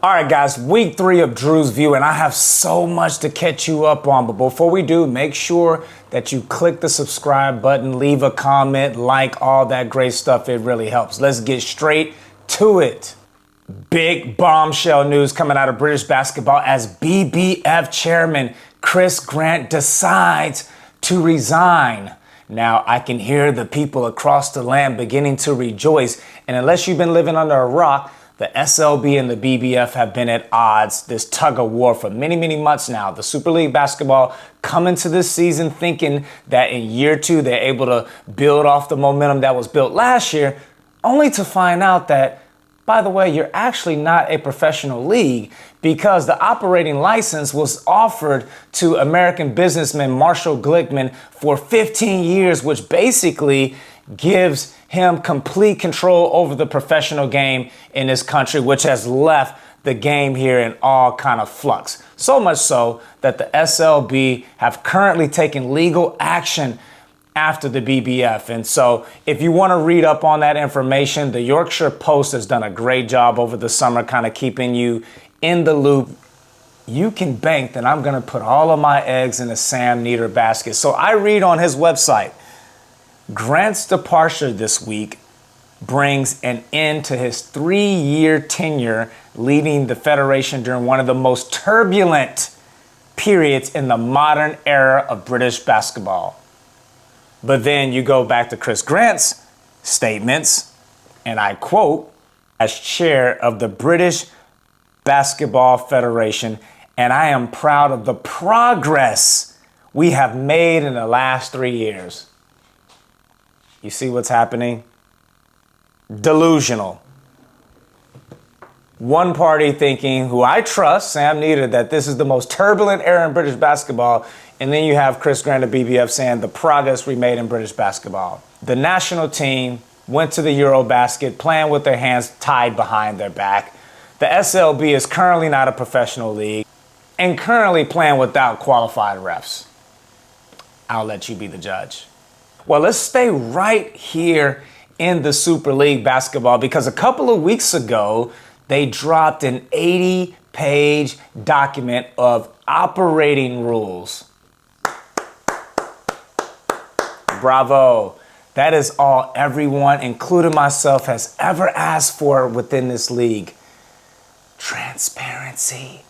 All right, guys, week 3 of Drew's View, and I have so much to catch you up on. But before we do, make sure that you click the subscribe button, leave a comment, like all that great stuff. It really helps. Let's get straight to it. Big bombshell news coming out of British basketball as BBF chairman Chris Grant decides to resign. Now, I can hear the people across the land beginning to rejoice. And unless you've been living under a rock, the SLB and the BBF have been at odds, this tug of war for many, many months now. The Super League basketball coming to this season thinking that in year 2 they're able to build off the momentum that was built last year, only to find out that, by the way, you're actually not a professional league because the operating license was offered to American businessman Marshall Glickman for 15 years, which basically gives him complete control over the professional game in this country, which has left the game here in all kind of flux. So much so that the SLB have currently taken legal action after the BBF. And so if you want to read up on that information, the Yorkshire Post has done a great job over the summer kind of keeping you in the loop. You can bank that I'm going to put all of my eggs in the Sam Nieder basket. So I read on his website, Grant's departure this week brings an end to his 3-year tenure leading the Federation during one of the most turbulent periods in the modern era of British basketball. But then you go back to Chris Grant's statements, and I quote, as chair of the British Basketball Federation, and I am proud of the progress we have made in the last 3 years. You see what's happening? Delusional. One party thinking, who I trust, Sam Nieder, that this is the most turbulent era in British basketball. And then you have Chris Grant of BBF saying the progress we made in British basketball. The national team went to the Eurobasket playing with their hands tied behind their back. The SLB is currently not a professional league and currently playing without qualified refs. I'll let you be the judge. Well, let's stay right here in the Super League basketball because a couple of weeks ago, they dropped an 80-page document of operating rules. Bravo. That is all everyone, including myself, has ever asked for within this league. Transparency.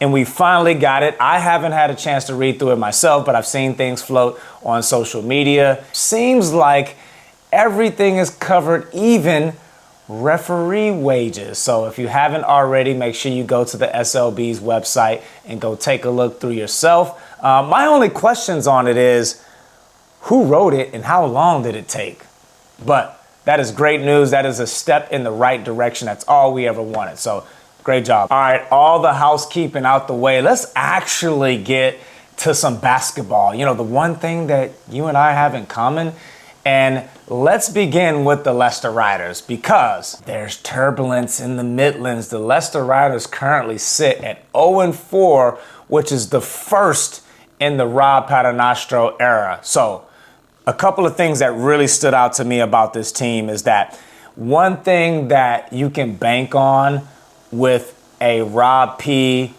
And we finally got it. I haven't had a chance to read through it myself, but I've seen things float on social media. Seems like everything is covered, even referee wages. So if you haven't already, make sure you go to the SLB's website and go take a look through yourself. My only questions on it is, who wrote it and how long did it take? But that is great news. That is a step in the right direction. That's all we ever wanted. So great job. All right, all the housekeeping out the way. Let's actually get to some basketball. You know, the one thing that you and I have in common. And let's begin with the Leicester Riders because there's turbulence in the Midlands. The Leicester Riders currently sit at 0-4, which is the first in the Rob Paternostro era. So a couple of things that really stood out to me about this team is that one thing that you can bank on with a Rob P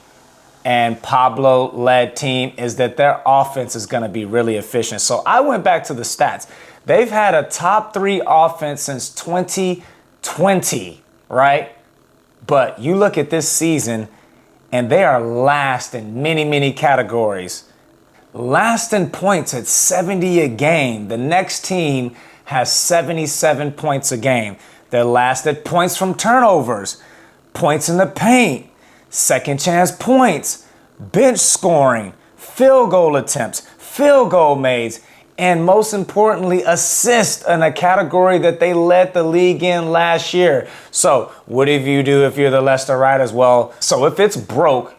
and Pablo-led team is that their offense is going to be really efficient. So I went back to the stats. They've had a top 3 offense since 2020, right? But you look at this season, and they are last in many, many categories. Last in points at 70 a game. The next team has 77 points a game. They're last at points from turnovers, points in the paint, second chance points, bench scoring, field goal attempts, field goal made, and most importantly, assist in a category that they led the league in last year. So what do you do if you're the Leicester Riders? Well, so if it's broke,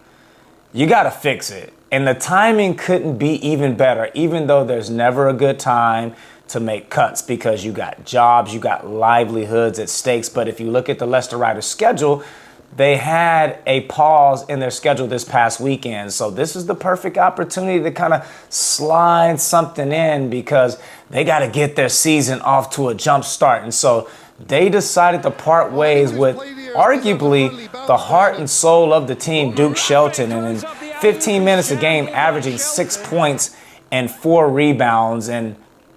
you got to fix it. And the timing couldn't be even better, even though there's never a good time to make cuts because you got jobs, you got livelihoods at stakes. But if you look at the Leicester Riders schedule, they had a pause in their schedule this past weekend. So this is the perfect opportunity to kind of slide something in because they got to get their season off to a jump start. And so they decided to part ways with arguably the heart and soul of the team, Duke Shelton, and in 15 minutes a game, averaging 6 points and 4 rebounds, and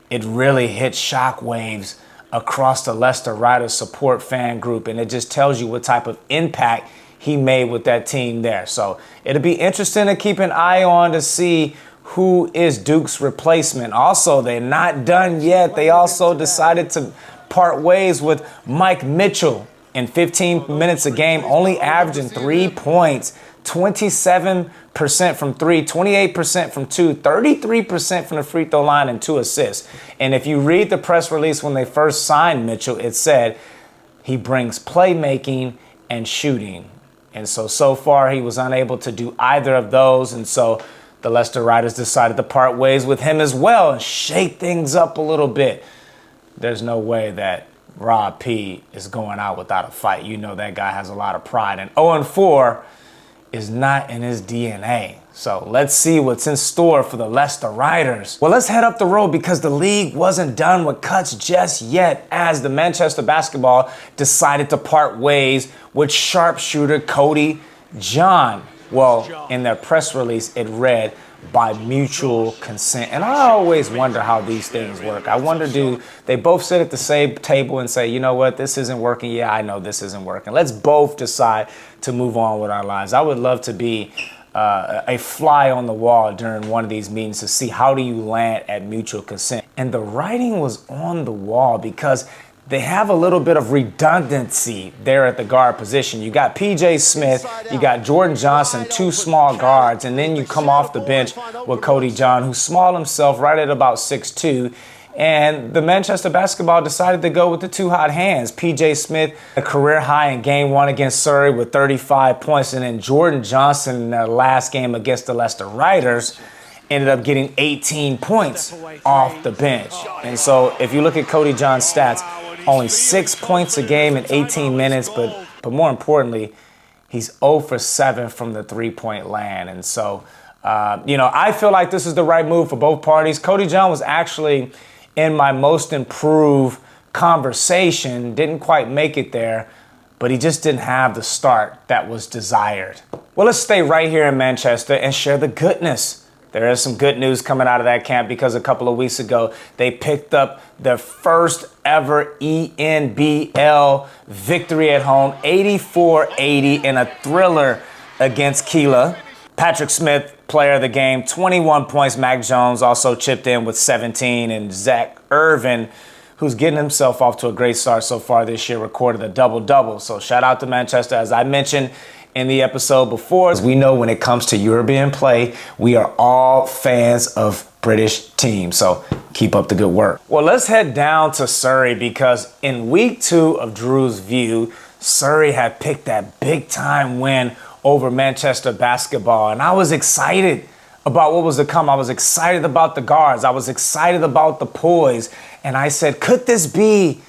it really hit shockwaves across the Leicester Riders support fan group, and it just tells you what type of impact he made with that team there. So it'll be interesting to keep an eye on to see who is Duke's replacement. Also, they're not done yet. They also decided to part ways with Mike Mitchell in 15 minutes a game, only averaging 3 points, 27% from 3, 28% from 2, 33% from the free throw line, and 2 assists. And if you read the press release when they first signed Mitchell, it said he brings playmaking and shooting. And so far he was unable to do either of those. And so the Leicester Riders decided to part ways with him as well and shake things up a little bit. There's no way that Rob P is going out without a fight. You know that guy has a lot of pride. And 0-4 is not in his DNA. So let's see what's in store for the Leicester Riders. Well, let's head up the road because the league wasn't done with cuts just yet, as the Manchester Basketball decided to part ways with sharpshooter Cody John. Well, in their press release, it read, by mutual consent. And I always wonder how these things work. I wonder, do they both sit at the same table and say, you know what, this isn't working? Yeah, I know this isn't working. Let's both decide to move on with our lives. I would love to be a fly on the wall during one of these meetings to see how do you land at mutual consent. And the writing was on the wall because they have a little bit of redundancy there at the guard position. You got P.J. Smith, you got Jordan Johnson, 2 small guards, and then you come off the bench with Cody John, who's small himself, right at about 6'2". And the Manchester Basketball decided to go with the 2 hot hands. P.J. Smith, a career high in Game 1 against Surrey with 35 points, and then Jordan Johnson in their last game against the Leicester Riders ended up getting 18 points off the bench. And so if you look at Cody John's stats, only 6 points a game in 18 minutes, but more importantly, he's 0 for 7 from the 3-point land. And so, I feel like this is the right move for both parties. Cody John was actually in my most improved conversation, didn't quite make it there, but he just didn't have the start that was desired. Well, let's stay right here in Manchester and share the goodness. There is some good news coming out of that camp because a couple of weeks ago, they picked up their first ever ENBL victory at home, 84-80 in a thriller against Keela. Patrick Smith, player of the game, 21 points. Mac Jones also chipped in with 17. And Zach Irvin, who's getting himself off to a great start so far this year, recorded a double-double. So shout out to Manchester. As I mentioned in the episode before, as we know when it comes to European play, we are all fans of British teams. So keep up the good work. Well, let's head down to Surrey because in week 2 of Drew's View, Surrey had picked that big time win over Manchester Basketball. And I was excited about what was to come. I was excited about the guards. I was excited about the poise. And I said, could this be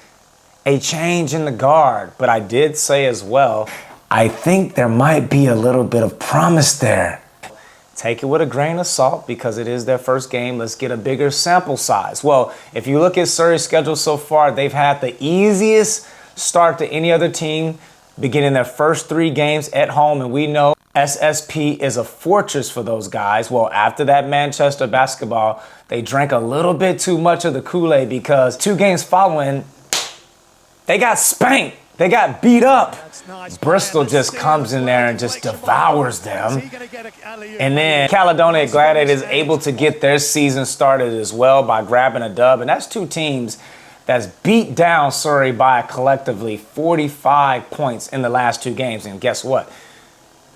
a change in the guard? But I did say as well, I think there might be a little bit of promise there. Take it with a grain of salt because it is their first game. Let's get a bigger sample size. Well, if you look at Surrey's schedule so far, they've had the easiest start to any other team, beginning their first 3 games at home. And we know SSP is a fortress for those guys. Well, after that Manchester Basketball, they drank a little bit too much of the Kool-Aid because 2 games following, they got spanked. They got beat up. Bristol just comes in there and just devours them. And then Caledonia Gladiators able to get their season started as well by grabbing a dub. And that's 2 teams that's beat down Surrey by collectively 45 points in the last 2 games. And guess what?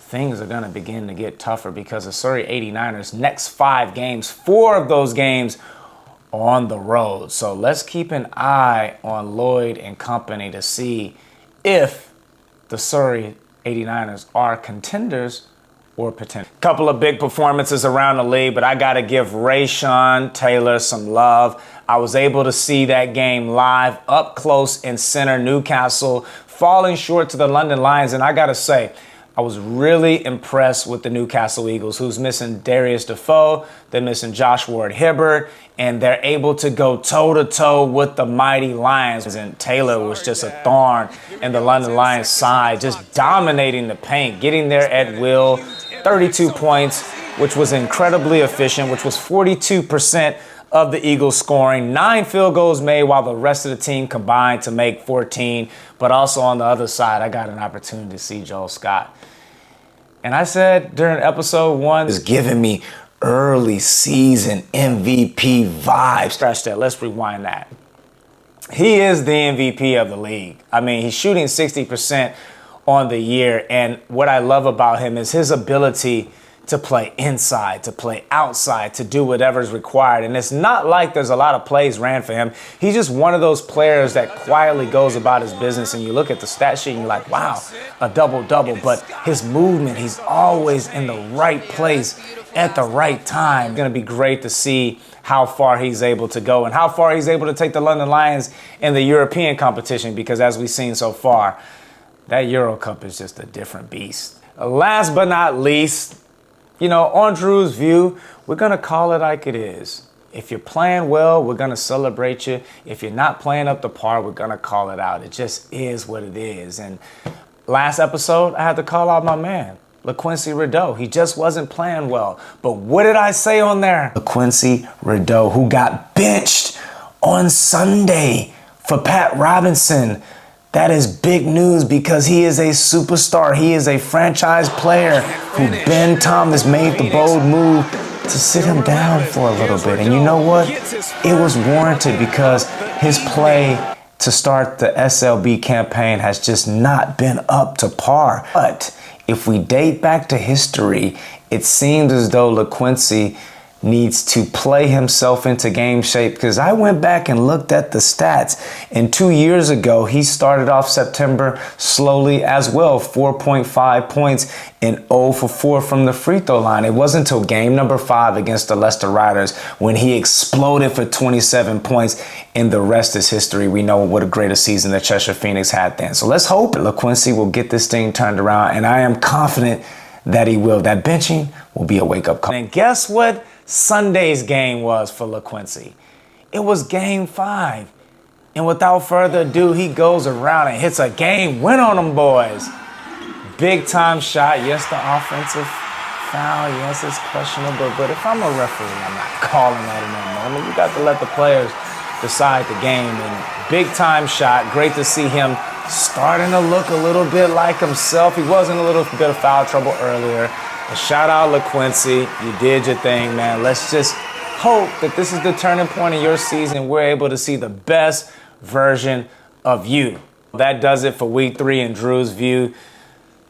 Things are going to begin to get tougher because the Surrey 89ers next 5 games, 4 of those games on the road. So let's keep an eye on Lloyd and company to see if the Surrey 89ers are contenders or potential. Couple of big performances around the league, but I got to give Raysean Taylor some love. I was able to see that game live up close in center, Newcastle, falling short to the London Lions. And I got to say, I was really impressed with the Newcastle Eagles, who's missing Darius Defoe, they're missing Josh Ward-Hibbert, and they're able to go toe-to-toe with the mighty Lions. And Taylor was just a thorn in the London Lions' side, just dominating the paint, getting there at will. 32 points, which was incredibly efficient, which was 42% of the Eagles scoring. 9 field goals made while the rest of the team combined to make 14. But also on the other side, I got an opportunity to see Joel Scott. And I said during episode 1, it's giving me early season MVP vibes. Scratch that. Let's rewind that. He is the MVP of the league. I mean, he's shooting 60% on the year. And what I love about him is his ability to play inside, to play outside, to do whatever is required. And it's not like there's a lot of plays ran for him. He's just one of those players that quietly goes about his business, and you look at the stat sheet and you're like, wow, a double-double. But his movement, he's always in the right place at the right time. It's going to be great to see how far he's able to go and how far he's able to take the London Lions in the European competition, because as we've seen so far, that Euro Cup is just a different beast. Last but not least, you know, on Drew's View, we're going to call it like it is. If you're playing well, we're going to celebrate you. If you're not playing up to par, we're going to call it out. It just is what it is. And last episode, I had to call out my man, LaQuincy Rideau. He just wasn't playing well. But what did I say on there? LaQuincy Rideau, who got benched on Sunday for Pat Robinson. That is big news because he is a superstar. He is a franchise player who Ben Thomas made the bold move to sit him down for a little bit. And you know what? It was warranted because his play to start the SLB campaign has just not been up to par. But if we date back to history, it seems as though LaQuincy needs to play himself into game shape, because I went back and looked at the stats, and 2 years ago he started off September slowly as well. 4.5 points and 0 for 4 from the free throw line. It wasn't until game number 5 against the Leicester Riders when he exploded for 27 points, and the rest is history. We know what a greater season the Cheshire Phoenix had then. So let's hope LaQuincy will get this thing turned around, and I am confident that he will. That benching will be a wake-up call. And guess what Sunday's game was for LaQuincy? It was game 5. And without further ado, he goes around and hits a game win on them boys. Big time shot. Yes, the offensive foul. Yes, it's questionable. But if I'm a referee, I'm not calling that in that moment. You got to let the players decide the game. And big time shot. Great to see him starting to look a little bit like himself. He was in a little bit of foul trouble earlier. A shout out LaQuincy, you did your thing, man. Let's just hope that this is the turning point in your season. We're able to see the best version of you. That does it for week 3 in Drew's View.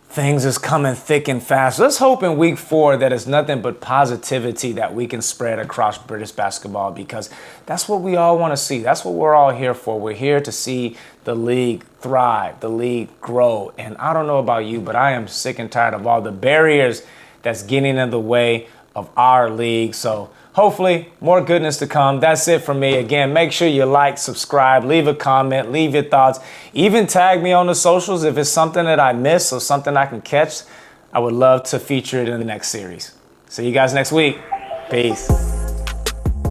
Things is coming thick and fast. Let's hope in week 4 that it's nothing but positivity that we can spread across British basketball, because that's what we all want to see. That's what we're all here for. We're here to see the league thrive, the league grow. And I don't know about you, but I am sick and tired of all the barriers that's getting in the way of our league. So hopefully more goodness to come. That's it from me. Again, make sure you like, subscribe, leave a comment, leave your thoughts. Even tag me on the socials if it's something that I missed or something I can catch. I would love to feature it in the next series. See you guys next week. Peace.